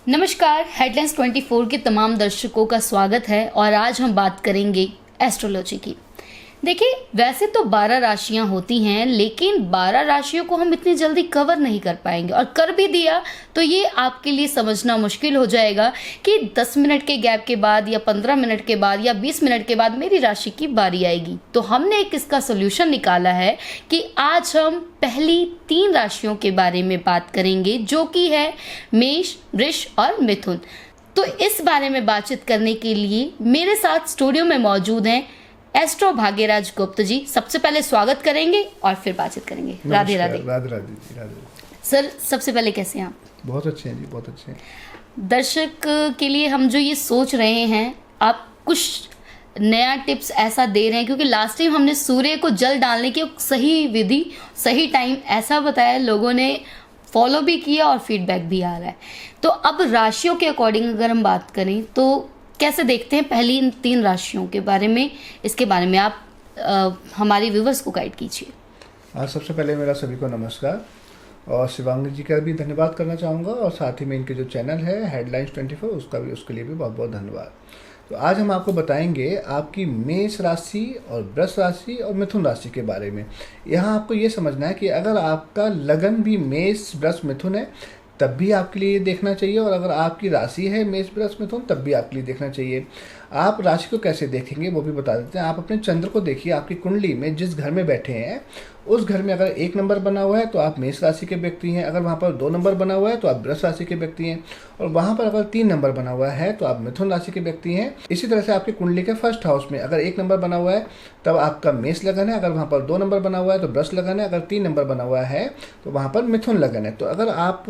नमस्कार, हेडलाइंस 24 के तमाम दर्शकों का स्वागत है और आज हम बात करेंगे एस्ट्रोलॉजी की। देखिए, वैसे तो 12 राशियां होती हैं, लेकिन 12 राशियों को हम इतनी जल्दी कवर नहीं कर पाएंगे और कर भी दिया तो ये आपके लिए समझना मुश्किल हो जाएगा कि 10 मिनट के गैप के बाद या 15 मिनट के बाद या 20 मिनट के बाद मेरी राशि की बारी आएगी। तो हमने एक इसका सोल्यूशन निकाला है कि आज हम पहली 3 राशियों के बारे में बात करेंगे, जो कि है मेष, वृष और मिथुन। तो इस बारे में बातचीत करने के लिए मेरे साथ स्टूडियो में मौजूद हैं एस्ट्रो भाग्यराज गुप्त जी। सबसे पहले स्वागत करेंगे और फिर बातचीत करेंगे। राधे राधे। राधे राधे जी, राधे। सर, सबसे पहले कैसे हैं आप? बहुत अच्छे हैं जी, बहुत अच्छे हैं। दर्शक के लिए हम जो ये सोच रहे हैं, आप कुछ नया टिप्स ऐसा दे रहे हैं, क्योंकि लास्ट टाइम हमने सूर्य को जल डालने की सही विधि, सही टाइम ऐसा बताया, लोगों ने फॉलो भी किया और फीडबैक भी आ रहा है। तो अब राशियों के अकॉर्डिंग अगर हम बात करें तो कैसे देखते हैं पहली इन 3 राशियों के बारे में? इसके बारे में आप हमारे व्यूवर्स को गाइड कीजिए। आज सबसे पहले मेरा सभी को नमस्कार और शिवांगी जी का भी धन्यवाद करना चाहूँगा और साथ ही में इनके जो चैनल है हेडलाइंस 24 उसके लिए भी बहुत बहुत धन्यवाद। तो आज हम आपको बताएंगे आपकी मेष राशि और वृष राशि और मिथुन राशि के बारे में। यहाँ आपको ये समझना है कि अगर आपका लगन भी मेष वृष मिथुन है तब भी आपके लिए देखना चाहिए, और अगर आपकी राशि है मेष वृष मिथुन तब भी आपके लिए देखना चाहिए। आप राशि को कैसे देखेंगे वो भी बता देते हैं। आप अपने चंद्र को देखिए, आपकी कुंडली में जिस घर में बैठे हैं उस घर में अगर 1 नंबर बना हुआ है तो आप मेष राशि के व्यक्ति हैं, अगर वहाँ पर 2 नंबर बना हुआ है तो आप वृष राशि के व्यक्ति हैं, और वहाँ पर अगर 3 नंबर बना हुआ है तो आप मिथुन राशि के व्यक्ति हैं। इसी तरह से आपकी कुंडली के फर्स्ट हाउस में अगर 1 नंबर बना हुआ है तब आपका मेष लगन है, अगर वहाँ पर 2 नंबर बना हुआ है तो वृष लगन है, अगर 3 नंबर बना हुआ है तो वहाँ पर मिथुन लगन है। तो अगर आप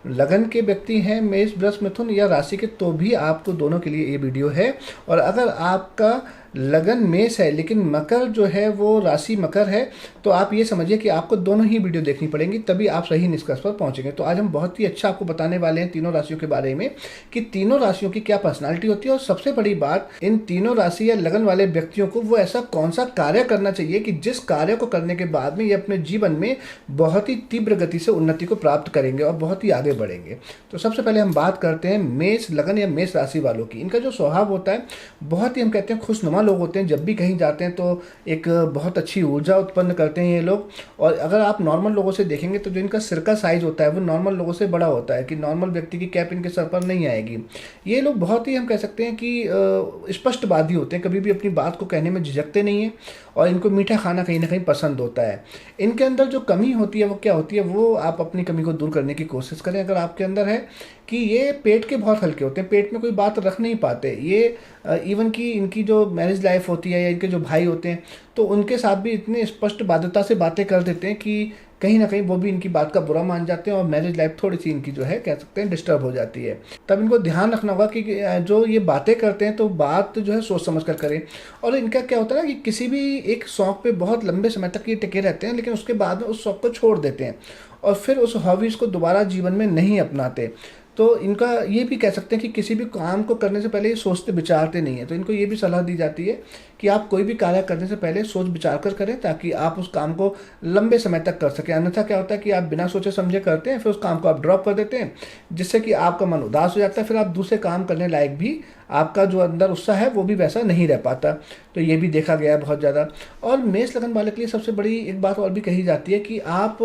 लगन के व्यक्ति हैं मेष वृष मिथुन या राशि के, तो भी आपको दोनों के लिए ये वीडियो है। और अगर आपका लगन मेष है लेकिन मकर जो है वो राशि मकर है, तो आप ये समझिए कि आपको दोनों ही वीडियो देखनी पड़ेंगी, तभी आप सही निष्कर्ष पर पहुंचेंगे। तो आज हम बहुत ही अच्छा आपको बताने वाले हैं तीनों राशियों के बारे में कि तीनों राशियों की क्या पर्सनालिटी होती है, और सबसे बड़ी बात, इन तीनों राशि या लगन वाले व्यक्तियों को वो ऐसा कौन सा कार्य करना चाहिए कि जिस कार्य को करने के बाद में ये अपने जीवन में बहुत ही तीव्र गति से उन्नति को प्राप्त करेंगे और बहुत ही आगे बढ़ेंगे। तो सबसे पहले हम बात करते हैं मेष लगन या मेष राशि वालों की। इनका जो स्वभाव होता है बहुत ही, हम कहते हैं, खुशनुमा लोग होते हैं। जब भी कहीं जाते हैं तो एक बहुत अच्छी ऊर्जा उत्पन्न करते हैं ये लोग। और अगर आप नॉर्मल लोगों से देखेंगे तो जो इनका सिर का साइज होता है वो नॉर्मल लोगों से बड़ा होता है, कि नॉर्मल व्यक्ति की कैप इनके सर पर नहीं आएगी। ये लोग बहुत ही, हम कह सकते हैं कि स्पष्टवादी होते हैं, कभी भी अपनी बात को कहने में झिझकते नहीं हैं, और इनको मीठा खाना कहीं ना कहीं पसंद होता है। इनके अंदर जो कमी होती है वो क्या होती है, वो आप अपनी कमी को दूर करने की कोशिश करें। अगर आपके अंदर है कि ये पेट के बहुत हल्के होते हैं, पेट में कोई बात रख नहीं पाते, ये इवन कि इनकी जो मैरिज लाइफ होती है या इनके जो भाई होते हैं तो उनके साथ भी इतने स्पष्ट बाध्यता से बातें कर देते हैं कि कहीं ना कहीं वो भी इनकी बात का बुरा मान जाते हैं, और मैरिज लाइफ थोड़ी सी इनकी जो है, कह सकते हैं, डिस्टर्ब हो जाती है। तब इनको ध्यान रखना होगा कि जो ये बातें करते हैं तो बात जो है सोच समझ कर करें। और इनका क्या होता है ना कि किसी भी एक शौक पे बहुत लंबे समय तक ये टिके रहते हैं, लेकिन उसके बाद में उस शौक को छोड़ देते हैं और फिर उस हॉबीज़ को दोबारा जीवन में नहीं अपनाते। तो इनका ये भी कह सकते हैं कि किसी भी काम को करने से पहले ये सोचते विचारते नहीं है। तो इनको ये भी सलाह दी जाती है कि आप कोई भी कार्य करने से पहले सोच विचार कर करें, ताकि आप उस काम को लंबे समय तक कर सकें। अन्यथा क्या होता है कि आप बिना सोचे समझे करते हैं, फिर उस काम को आप ड्रॉप कर देते हैं, जिससे कि आपका मन उदास हो जाता है, फिर आप दूसरे काम करने लायक भी, आपका जो अंदर उत्साह है वो भी वैसा नहीं रह पाता। तो ये भी देखा गया है बहुत ज़्यादा। और मेष लगन वाले के लिए सबसे बड़ी एक बात और भी कही जाती है कि आप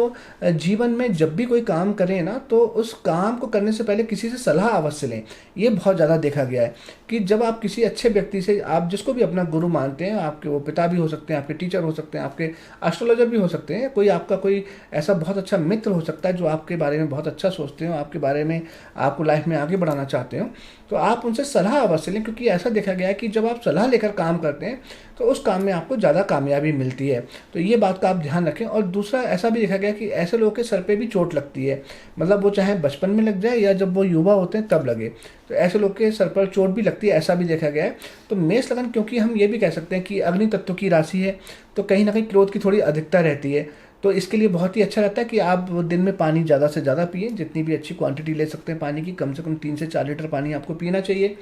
जीवन में जब भी कोई काम करें ना, तो उस काम को करने से पहले किसी से सलाह अवश्य लें। ये बहुत ज़्यादा देखा गया है कि जब आप किसी अच्छे व्यक्ति से, आप जिसको भी अपना गुरु मानते हैं, आपके वो पिता भी हो सकते हैं, आपके टीचर हो सकते हैं, आपके एस्ट्रोलॉजर भी हो सकते हैं, कोई आपका कोई ऐसा बहुत अच्छा मित्र हो सकता है जो आपके बारे में बहुत अच्छा सोचते हो, आपके बारे में, आपको लाइफ में आगे बढ़ाना चाहते हो, तो आप उनसे सलाह अवश्य लें। क्योंकि ऐसा देखा गया है कि जब आप सलाह लेकर काम करते हैं तो उस काम में आपको ज़्यादा कामयाबी मिलती है। तो ये बात का आप ध्यान रखें। और दूसरा, ऐसा भी देखा गया कि ऐसे लोगों के सर पे भी चोट लगती है, मतलब वो चाहे बचपन में लग जाए या जब वो युवा होते हैं तब लगे, तो ऐसे लोग के सर पर चोट भी लगती है, ऐसा भी देखा गया है। तो मेष लगन, क्योंकि हम ये भी कह सकते हैं कि अग्नि तत्व की राशि है, तो कहीं ना कहीं क्रोध की थोड़ी अधिकता रहती है। तो इसके लिए बहुत ही अच्छा रहता है कि आप दिन में पानी ज़्यादा से ज़्यादा पिएं, जितनी भी अच्छी क्वांटिटी ले सकते हैं पानी की, कम से कम 3 से 4 लीटर पानी आपको पीना चाहिए।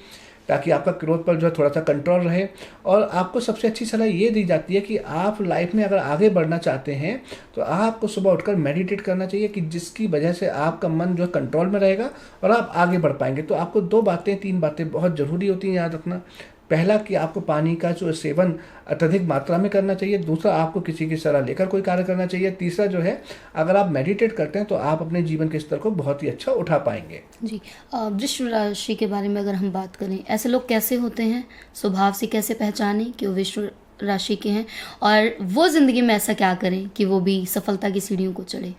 ताकि आपका क्रोध पर जो है थोड़ा सा कंट्रोल रहे। और आपको सबसे अच्छी सलाह ये दी जाती है कि आप लाइफ में अगर आगे बढ़ना चाहते हैं तो आपको सुबह उठकर मेडिटेट करना चाहिए, कि जिसकी वजह से आपका मन जो है कंट्रोल में रहेगा और आप आगे बढ़ पाएंगे। तो आपको 3 बातें बहुत ज़रूरी होती हैं याद रखना। पहला कि आपको पानी का जो सेवन अत्यधिक मात्रा में करना चाहिए। दूसरा, आपको किसी की सलाह लेकर कोई कार्य करना चाहिए। तीसरा जो है, अगर आप मेडिटेट करते हैं तो आप अपने जीवन के स्तर को बहुत ही अच्छा उठा पाएंगे। जी, वृश्चिक राशि के बारे में अगर हम बात करें, ऐसे लोग कैसे होते हैं, स्वभाव से कैसे पहचानें कि वो वृश्चिक राशि के हैं, और वो ज़िंदगी में ऐसा क्या करें कि वो भी सफलता की सीढ़ियों को चढ़े?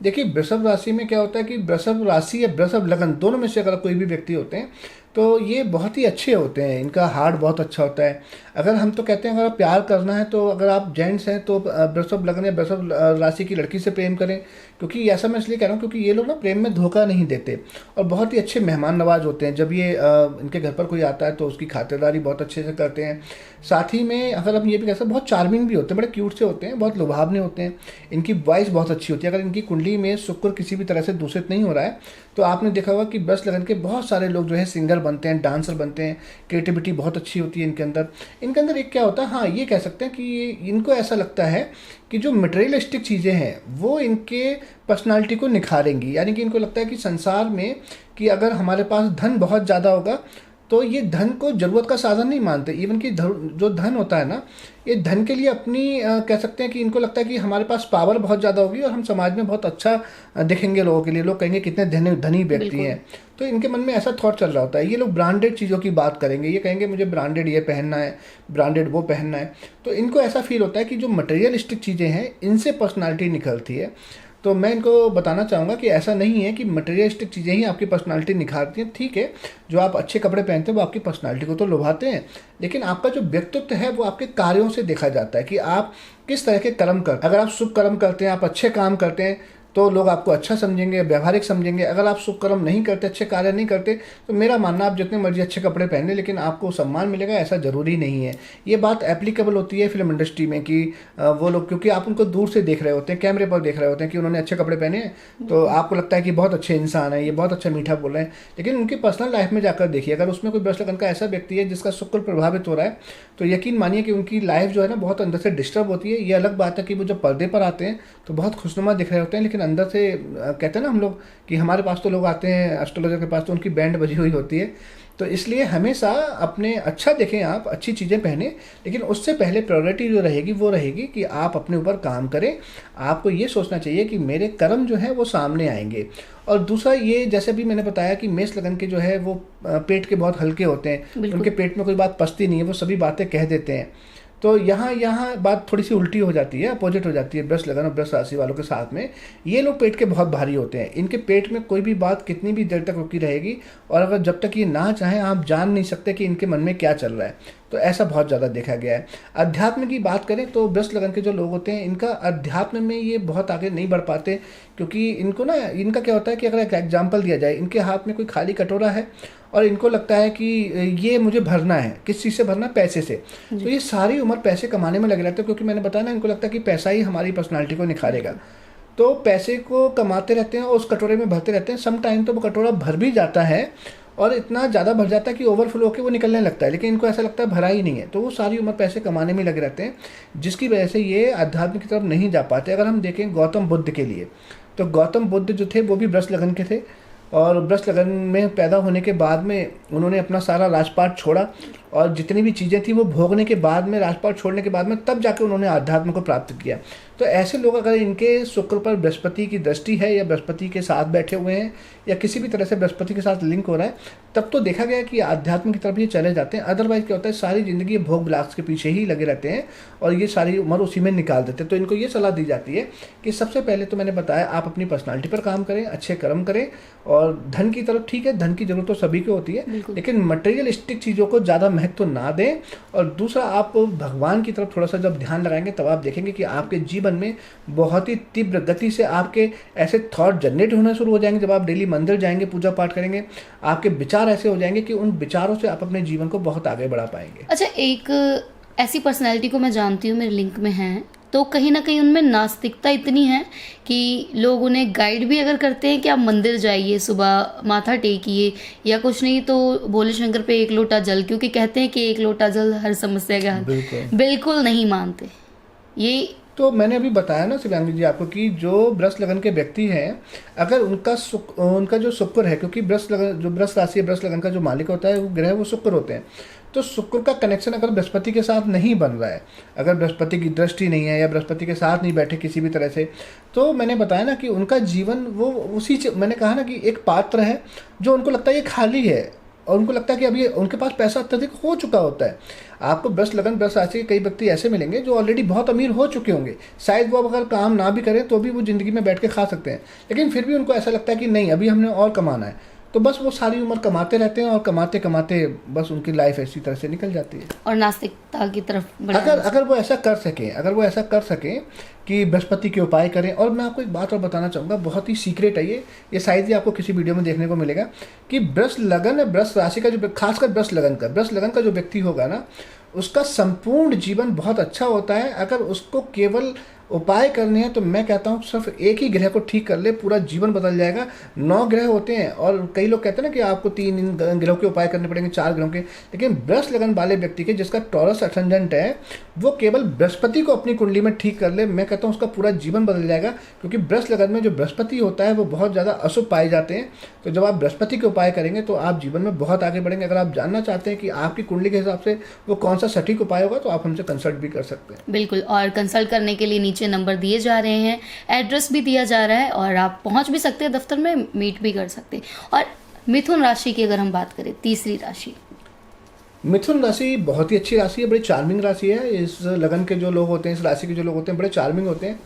देखिए, वृषभ राशि में क्या होता है कि वृषभ राशि या वृषभ लगन दोनों में से अगर कोई भी व्यक्ति होते हैं तो ये बहुत ही अच्छे होते हैं। इनका हार्ट बहुत अच्छा होता है। अगर हम तो कहते हैं अगर आप प्यार करना है तो अगर आप जेंट्स हैं तो वृषभ लगन या वृषभ राशि की लड़की से प्रेम करें, क्योंकि ऐसा मैं इसलिए कह रहा हूँ क्योंकि ये लोग ना प्रेम में धोखा नहीं देते और बहुत ही अच्छे मेहमान नवाज होते हैं। जब ये इनके घर पर कोई आता है तो उसकी खातिरदारी बहुत अच्छे से करते हैं। साथ ही में अगर हम ये भी कह सकते हैं बहुत चार्मिंग भी होते हैं, बड़े क्यूट से होते हैं, बहुत लुभावने होते हैं। इनकी वॉइस बहुत अच्छी होती है। अगर इनकी कुंडली में शुक्र किसी भी तरह से दूषित नहीं हो रहा है तो आपने देखा होगा कि वृष लगन के बहुत सारे लोग जो है सिंगर बनते हैं, डांसर बनते हैं। क्रिएटिविटी बहुत अच्छी होती है इनके अंदर एक क्या होता है, हाँ ये कह सकते हैं कि इनको ऐसा लगता है कि जो मटेरियलिस्टिक चीज़ें हैं वो इनके पर्सनालिटी को निखारेंगी। यानी कि इनको लगता है कि संसार में कि अगर हमारे पास धन बहुत ज़्यादा होगा तो ये धन को ज़रूरत का साधन नहीं मानते। इवन कि जो धन होता है ना, ये धन के लिए अपनी कह सकते हैं कि इनको लगता है कि हमारे पास पावर बहुत ज़्यादा होगी और हम समाज में बहुत अच्छा दिखेंगे लोगों के लिए। लोग कहेंगे कितने धनी व्यक्ति हैं। तो इनके मन में ऐसा थॉट चल रहा होता है। ये लोग ब्रांडेड चीज़ों की बात करेंगे, ये कहेंगे मुझे ब्रांडेड ये पहनना है, ब्रांडेड वो पहनना है। तो इनको ऐसा फील होता है कि जो मटेरियलिस्टिक चीज़ें हैं इनसे पर्सनालिटी निकलती है। तो मैं इनको बताना चाहूँगा कि ऐसा नहीं है कि मटेरियलिस्टिक चीज़ें ही आपकी पर्सनालिटी निखारती हैं। ठीक है, जो आप अच्छे कपड़े पहनते हैं वो आपकी पर्सनालिटी को तो लुभाते हैं, लेकिन आपका जो व्यक्तित्व है वो आपके कार्यों से देखा जाता है कि आप किस तरह के कर्म करते हैं। अगर आप शुभ कर्म करते हैं, आप अच्छे काम करते हैं तो लोग आपको अच्छा समझेंगे, व्यवहारिक समझेंगे। अगर आप शुभ कर्म नहीं करते, अच्छे कार्य नहीं करते, तो मेरा मानना आप जितने मर्जी अच्छे कपड़े पहने लेकिन आपको सम्मान मिलेगा ऐसा ज़रूरी नहीं है। ये बात एप्लीकेबल होती है फिल्म इंडस्ट्री में कि वो लोग, क्योंकि आप उनको दूर से देख रहे होते हैं, कैमरे पर देख रहे होते हैं कि उन्होंने अच्छे कपड़े पहने हैं तो आपको लगता है कि बहुत अच्छे इंसान है, ये बहुत अच्छा मीठा बोल रहे हैं। लेकिन उनकी पर्सनल लाइफ में जाकर देखिए, अगर उसमें कोई वृष लगन का ऐसा व्यक्ति है जिसका शुक्र प्रभावित हो रहा है तो यकीन मानिए कि उनकी लाइफ जो है ना बहुत अंदर से डिस्टर्ब होती है। ये अलग बात है कि वो जब पर्दे पर आते हैं तो बहुत खुशनुमा दिख रहे होते हैं, लेकिन अंदर से कहते हैं ना हम लोग कि हमारे पास तो लोग आते हैं एस्ट्रोलॉजर के पास तो उनकी बैंड बजी हुई होती है। तो इसलिए हमेशा अपने अच्छा देखें, आप अच्छी चीज़ें पहने, लेकिन उससे पहले प्रायोरिटी जो रहेगी वो रहेगी कि आप अपने ऊपर काम करें। आपको ये सोचना चाहिए कि मेरे कर्म जो है वो सामने आएंगे। और दूसरा ये, जैसे भी मैंने बताया कि मेष लगन के जो है वो पेट के बहुत हल्के होते हैं, उनके पेट में कोई बात पचती नहीं है, वो सभी बातें कह देते हैं। तो यहाँ बात थोड़ी सी उल्टी हो जाती है, अपोजिट हो जाती है वृष लगन और वृष राशि वालों के साथ में। ये लोग पेट के बहुत भारी होते हैं। इनके पेट में कोई भी बात कितनी भी देर तक रुकी रहेगी और अगर जब तक ये ना चाहें आप जान नहीं सकते कि इनके मन में क्या चल रहा है। तो ऐसा बहुत ज़्यादा देखा गया है। अध्यात्म की बात करें तो वृष लगन के जो लोग होते हैं इनका अध्यात्म में ये बहुत आगे नहीं बढ़ पाते, क्योंकि इनको ना, इनका क्या होता है कि अगर एक एग्जाम्पल दिया जाए, इनके हाथ में कोई खाली कटोरा है और इनको लगता है कि ये मुझे भरना है, किस चीज़ से भरना है, पैसे से। तो ये सारी उम्र पैसे कमाने में लगे रहते हैं, क्योंकि मैंने बताया ना, इनको लगता है कि पैसा ही हमारी पर्सनालिटी को निखारेगा। तो पैसे को कमाते रहते हैं और उस कटोरे में भरते रहते हैं। सम टाइम तो वो कटोरा भर भी जाता है और इतना ज़्यादा भर जाता है कि ओवरफ्लो होकर वो निकलने लगता है, लेकिन इनको ऐसा लगता है भरा ही नहीं है। तो वो सारी उम्र पैसे कमाने में लगे रहते हैं, जिसकी वजह से ये आध्यात्म की तरफ नहीं जा पाते। अगर हम देखें गौतम बुद्ध के लिए, तो गौतम बुद्ध जो थे वो भी वृष लगन के थे और वृष लगन में पैदा होने के बाद में उन्होंने अपना सारा राजपाट छोड़ा और जितनी भी चीज़ें थी वो भोगने के बाद में, राजपाट छोड़ने के बाद में, तब जाके उन्होंने आध्यात्म को प्राप्त किया। तो ऐसे लोग अगर इनके शुक्र पर बृहस्पति की दृष्टि है या बृहस्पति के साथ बैठे हुए हैं या किसी भी तरह से बृहस्पति के साथ लिंक हो रहा है, तब तो देखा गया कि आध्यात्म की तरफ ये चले जाते हैं। अदरवाइज क्या होता है, सारी ज़िंदगी भोग विलास के पीछे ही लगे रहते हैं और ये सारी उम्र उसी में निकाल देते हैं। तो इनको ये सलाह दी जाती है कि सबसे पहले तो मैंने बताया आप अपनी पर्सनालिटी पर काम करें, अच्छे कर्म करें और धन की तरफ, ठीक है धन की जरूरत तो सभी को होती है, लेकिन मटेरियलिस्टिक चीज़ों को ज़्यादा महत्व ना दें। और दूसरा, आप भगवान की तरफ थोड़ा सा जब ध्यान लगाएंगे तब आप देखेंगे कि आपके जीवन में बहुत ही तीव्र गति से आपके ऐसे थॉट जनरेट होना शुरू हो जाएंगे। जब आप डेली मंदिर जाएंगे, पूजा पाठ करेंगे, आपके विचार ऐसे हो जाएंगे कि उन विचारों से आप अपने जीवन को बहुत आगे बढ़ा पाएंगे। अच्छा, एक ऐसी पर्सनैलिटी को मैं जानती हूँ, मेरे लिंक में है, तो कहीं ना कहीं उनमें नास्तिकता इतनी है कि लोग उन्हें गाइड भी अगर करते हैं कि आप मंदिर जाइए, सुबह माथा टेकिए, या कुछ नहीं तो भोले शंकर पे एक लोटा जल, क्योंकि कहते हैं कि एक लोटा जल हर समस्या का हल। बिल्कुल नहीं मानते ये। तो मैंने अभी बताया ना शिवांगी जी आपको कि जो वृष लगन के व्यक्ति हैं, अगर उनका जो शुक्र है, क्योंकि वृष लगन जो वृष राशि है, वृष लगन का जो मालिक होता है वो ग्रह वो शुक्र होते हैं। तो शुक्र का कनेक्शन अगर बृहस्पति के साथ नहीं बन रहा है, अगर बृहस्पति की दृष्टि नहीं है या बृहस्पति के साथ नहीं बैठे किसी भी तरह से, तो मैंने बताया ना कि उनका जीवन वो मैंने कहा ना कि एक पात्र है जो उनको लगता है ये खाली है, और उनको लगता है कि अभी उनके पास पैसा अत्यधिक हो चुका होता है। आपको वृष लगन वृष राशि के कई व्यक्ति ऐसे मिलेंगे जो ऑलरेडी बहुत अमीर हो चुके होंगे, शायद वो अगर काम ना भी करें तो भी वो ज़िंदगी में बैठ के खा सकते हैं, लेकिन फिर भी उनको ऐसा लगता है कि नहीं, अभी हमने और कमाना है। तो बस वो सारी उम्र कमाते रहते हैं और कमाते कमाते बस उनकी लाइफ ऐसी तरह से निकल जाती है। और नास्तिकता की तरफ अगर वो ऐसा कर सकें कि बृहस्पति के उपाय करें। और मैं आपको एक बात और बताना चाहूँगा, बहुत ही सीक्रेट है ये शायद ही आपको किसी वीडियो में देखने को मिलेगा, कि वृष लगन वृष राशि का जो, खासकर वृष लगन का जो व्यक्ति होगा ना, उसका संपूर्ण जीवन बहुत अच्छा होता है। अगर उसको केवल उपाय करने हैं तो मैं कहता हूँ सिर्फ एक ही ग्रह को ठीक कर ले, पूरा जीवन बदल जाएगा। 9 ग्रह होते हैं और कई लोग कहते हैं ना कि आपको 3 ग्रहों के उपाय करने पड़ेंगे, 4 ग्रहों के, लेकिन वृष लगन वाले व्यक्ति के जिसका टॉरस असेंडेंट है, वो केवल बृहस्पति को अपनी कुंडली में ठीक कर ले, मैं कहता हूँ उसका पूरा जीवन बदल जाएगा। क्योंकि वृष लगन में जो बृहस्पति होता है वो बहुत ज़्यादा अशुभ पाए जाते हैं। तो जब आप बृहस्पति के उपाय करेंगे तो आप जीवन में बहुत आगे बढ़ेंगे। अगर आप जानना चाहते हैं कि आपकी कुंडली के हिसाब से वो कौन सा सटीक उपाय होगा तो आप हमसे कंसल्ट भी कर सकते हैं। बिल्कुल, और कंसल्ट करने के लिए नीचे नंबर दिए जा रहे हैं, एड्रेस भी दिया जा रहा है, और आप पहुंच भी सकते हैं दफ्तर में, मीट भी कर सकते हैं। और मिथुन राशि की अगर हम बात करें, तीसरी राशि, मिथुन राशि बहुत ही अच्छी राशि है, बड़ी चार्मिंग राशि है। इस लगन के जो लोग होते हैं, इस राशि के जो लोग होते हैं, बड़े चार्मिंग होते हैं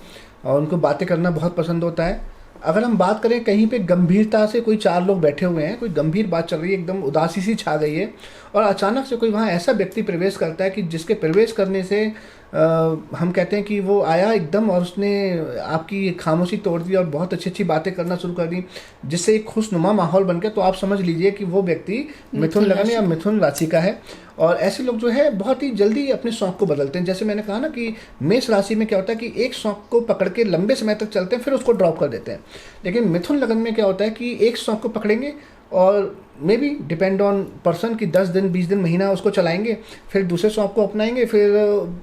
और उनको बातें करना बहुत पसंद होता है। अगर हम बात करें कहीं पे गंभीरता से कोई 4 लोग बैठे हुए हैं, कोई गंभीर बात चल रही है, एकदम उदासी सी छा गई है, और अचानक से कोई वहाँ ऐसा व्यक्ति प्रवेश करता है कि जिसके प्रवेश करने से हम कहते हैं कि वो आया एकदम और उसने आपकी खामोशी तोड़ दी और बहुत अच्छी अच्छी बातें करना शुरू कर दी, जिससे एक खुशनुमा माहौल बन गया। तो आप समझ लीजिए कि वो व्यक्ति मिथुन लगन या मिथुन राशि का है। और ऐसे लोग जो है बहुत ही जल्दी अपने शौक को बदलते हैं। जैसे मैंने कहा ना कि मेष राशि में क्या होता है कि एक शौक को पकड़ के लंबे समय तक चलते हैं, फिर उसको ड्रॉप कर देते हैं। लेकिन मिथुन लगन में क्या होता है कि एक शौक को पकड़ेंगे और may be depend on person की 10 दिन 20 दिन महीना उसको चलाएंगे, फिर दूसरे शौक को अपनाएंगे, फिर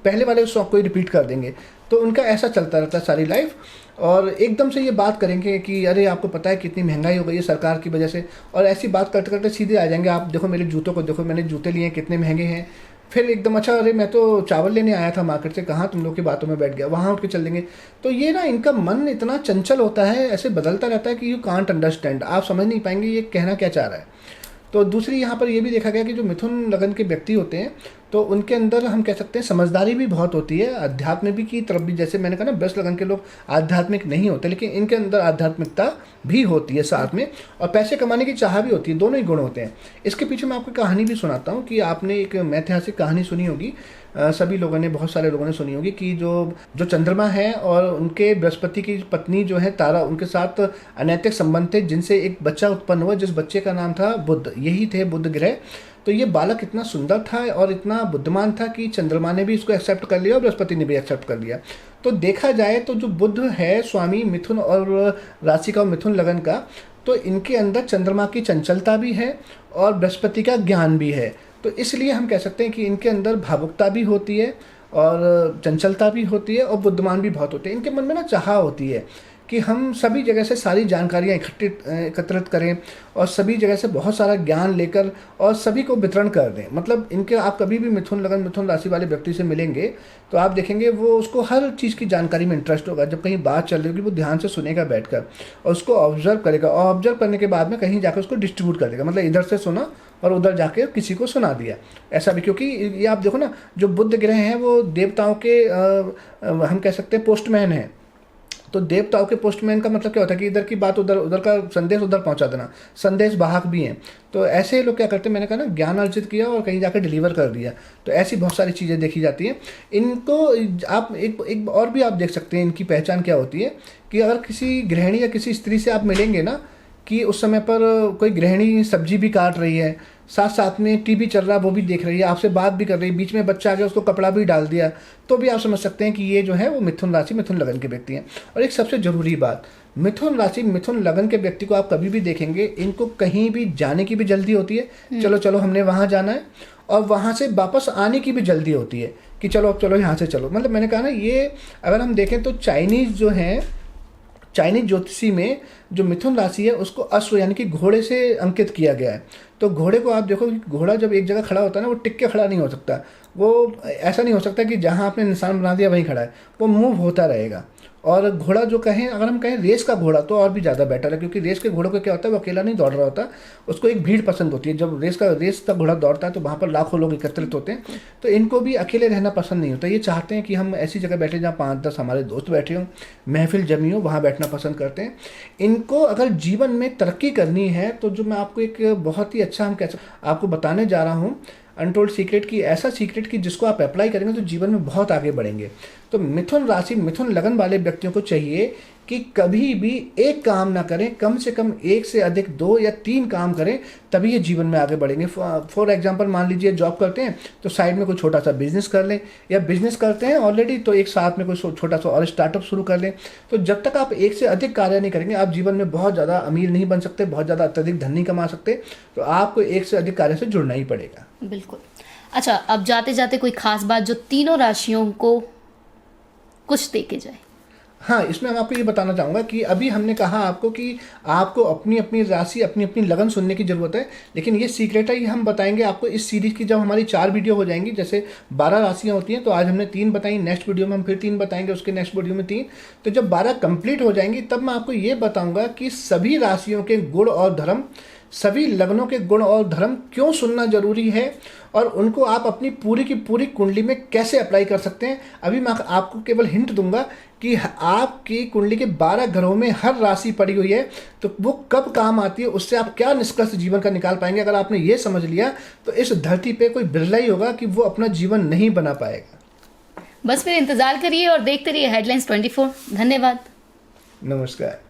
पहले वाले शौक को ही रिपीट कर देंगे। तो उनका ऐसा चलता रहता है सारी लाइफ। और एकदम से ये बात करेंगे कि अरे आपको पता है कितनी महंगाई हो गई है सरकार की वजह से, और ऐसी बात करते करते सीधे आ जाएंगे, आप देखो मेरे जूतों को देखो, मैंने जूते लिए कितने महंगे हैं। फिर एकदम अच्छा, अरे मैं तो चावल लेने आया था मार्केट से, कहाँ तुम लोग की बातों में बैठ गया, वहाँ उठ के चल देंगे। तो ये ना इनका मन इतना चंचल होता है, ऐसे बदलता रहता है कि यू कांट अंडरस्टैंड, आप समझ नहीं पाएंगे ये कहना क्या चाह रहा है। तो दूसरी यहाँ पर ये भी देखा गया कि जो मिथुन लगन के व्यक्ति होते हैं तो उनके अंदर हम कह सकते हैं समझदारी भी बहुत होती है, अध्यात्म भी की तरफ भी। जैसे मैंने कहा ना वृष लगन के लोग आध्यात्मिक नहीं होते, लेकिन इनके अंदर आध्यात्मिकता भी होती है साथ में, और पैसे कमाने की चाह भी होती है, दोनों ही गुण होते हैं। इसके पीछे मैं आपको कहानी भी सुनाता हूँ कि आपने एक ऐतिहासिक कहानी सुनी होगी, सभी लोगों ने, बहुत सारे लोगों ने सुनी होगी कि जो चंद्रमा है और उनके बृहस्पति की पत्नी जो है तारा, उनके साथ अनैतिक संबंध थे, जिनसे एक बच्चा उत्पन्न हुआ, जिस बच्चे का नाम था बुध, यही थे बुध ग्रह। तो ये बालक इतना सुंदर था और इतना बुद्धिमान था कि चंद्रमा ने भी इसको एक्सेप्ट कर लिया और बृहस्पति ने भी एक्सेप्ट कर लिया। तो देखा जाए तो जो बुध है स्वामी मिथुन और राशि का, मिथुन लगन का, तो इनके अंदर चंद्रमा की चंचलता भी है और बृहस्पति का ज्ञान भी है। तो इसलिए हम कह सकते हैं कि इनके अंदर भावुकता भी होती है और चंचलता भी होती है और बुद्धिमान भी बहुत होते हैं। इनके मन में ना चाह होती है कि हम सभी जगह से सारी जानकारियाँ एकत्रित करें और सभी जगह से बहुत सारा ज्ञान लेकर और सभी को वितरण कर दें। मतलब इनके, आप कभी भी मिथुन लगन मिथुन राशि वाले व्यक्ति से मिलेंगे तो आप देखेंगे वो, उसको हर चीज़ की जानकारी में इंटरेस्ट होगा। जब कहीं बात चल रही होगी वो ध्यान से सुनेगा बैठकर और उसको ऑब्जर्व करेगा, और ऑब्जर्व करने के बाद में कहीं जाकर उसको डिस्ट्रीब्यूट कर देगा। मतलब इधर से सुना और उधर जाके किसी को सुना दिया, ऐसा भी। क्योंकि ये आप देखो ना, जो बुध ग्रह हैं वो देवताओं के हम कह सकते हैं पोस्टमैन हैं। तो देवताओं के पोस्टमैन का मतलब क्या होता है कि इधर की बात उधर, उधर का संदेश उधर पहुंचा देना, संदेश वाहक भी हैं। तो ऐसे लोग क्या करते हैं, मैंने कहा ना, ज्ञान अर्जित किया और कहीं जाकर डिलीवर कर दिया। तो ऐसी बहुत सारी चीज़ें देखी जाती हैं। इनको आप एक और भी आप देख सकते हैं, इनकी पहचान क्या होती है कि अगर किसी गृहिणी या किसी स्त्री से आप मिलेंगे ना, कि उस समय पर कोई गृहिणी सब्जी भी काट रही है, साथ साथ में टीवी चल रहा है वो भी देख रही है, आपसे बात भी कर रही है, बीच में बच्चा आ गया उसको कपड़ा भी डाल दिया, तो भी आप समझ सकते हैं कि ये जो है वो मिथुन राशि मिथुन लगन के व्यक्ति हैं। और एक सबसे ज़रूरी बात, मिथुन राशि मिथुन लगन के व्यक्ति को आप कभी भी देखेंगे, इनको कहीं भी जाने की भी जल्दी होती है, चलो चलो हमने वहाँ जाना है, और वहाँ से वापस आने की भी जल्दी होती है कि चलो अब चलो यहाँ से चलो। मतलब मैंने कहा ना, ये अगर हम देखें तो चाइनीज़ जो हैं, चाइनीज ज्योतिषी में जो मिथुन राशि है उसको अश्व यानी कि घोड़े से अंकित किया गया है। तो घोड़े को आप देखो कि घोड़ा जब एक जगह खड़ा होता है ना, वो टिक के खड़ा नहीं हो सकता, वो ऐसा नहीं हो सकता कि जहाँ आपने निशान बना दिया वहीं खड़ा है, वो मूव होता रहेगा। और घोड़ा जो कहें, अगर हम कहें रेस का घोड़ा तो और भी ज़्यादा बेटर है, क्योंकि रेस के घोड़ों को क्या होता है, वो अकेला नहीं दौड़ रहा होता, उसको एक भीड़ पसंद होती है। जब रेस का घोड़ा दौड़ता है तो वहाँ पर लाखों लोग एकत्रित होते हैं, तो इनको भी अकेले रहना पसंद नहीं होता। ये चाहते हैं कि हम ऐसी जगह बैठे जहाँ 5-10 हमारे दोस्त बैठे हों, महफिल जमी हो, वहाँ बैठना पसंद करते हैं। इनको अगर जीवन में तरक्की करनी है तो जो मैं आपको एक बहुत ही अच्छा, हम कैसे आपको बताने जा रहा हूँ, अनटोल्ड सीक्रेट की, ऐसा सीक्रेट की जिसको आप अप्लाई करेंगे तो जीवन में बहुत आगे बढ़ेंगे। तो मिथुन राशि मिथुन लगन वाले व्यक्तियों को चाहिए कि कभी भी एक काम ना करें, कम से कम एक से अधिक 2 या 3 काम करें, तभी ये जीवन में आगे बढ़ेंगे। फॉर एग्जांपल मान लीजिए जॉब करते हैं तो साइड में कोई छोटा सा बिजनेस कर लें, या बिजनेस करते हैं ऑलरेडी तो एक साथ में कोई छोटा सा और स्टार्टअप शुरू कर लें। तो जब तक आप एक से अधिक कार्य नहीं करेंगे, आप जीवन में बहुत ज़्यादा अमीर नहीं बन सकते, बहुत ज़्यादा अत्यधिक धन नहीं कमा सकते। तो आपको एक से अधिक कार्य से जुड़ना ही पड़ेगा। बिल्कुल। अच्छा, अब जाते जाते कोई खास बात जो तीनों राशियों को कुछ दे के जाए। हाँ, इसमें मैं आपको ये बताना चाहूँगा कि अभी हमने कहा आपको कि आपको अपनी अपनी राशि, अपनी अपनी लगन सुनने की ज़रूरत है, लेकिन ये सीक्रेट है, ये हम बताएंगे आपको इस सीरीज़ की। जब हमारी 4 वीडियो हो जाएंगी, जैसे 12 राशियाँ होती हैं, तो आज हमने 3 बताई, नेक्स्ट वीडियो में हम फिर 3 बताएंगे, उसके नेक्स्ट वीडियो में 3। तो जब 12 कंप्लीट हो जाएंगी तब मैं आपको ये बताऊँगा कि सभी राशियों के गुण और धर्म, सभी लग्नों के गुण और धर्म क्यों सुनना जरूरी है, और उनको आप अपनी पूरी की पूरी कुंडली में कैसे अप्लाई कर सकते हैं। अभी मैं आपको केवल हिंट दूंगा कि आपकी कुंडली के 12 घरों में हर राशि पड़ी हुई है, तो वो कब काम आती है, उससे आप क्या निष्कर्ष जीवन का निकाल पाएंगे। अगर आपने ये समझ लिया तो इस धरती पे कोई बिरला ही होगा कि वो अपना जीवन नहीं बना पाएगा। बस फिर इंतजार करिए और देखते रहिए हेडलाइंस 24। धन्यवाद। नमस्कार।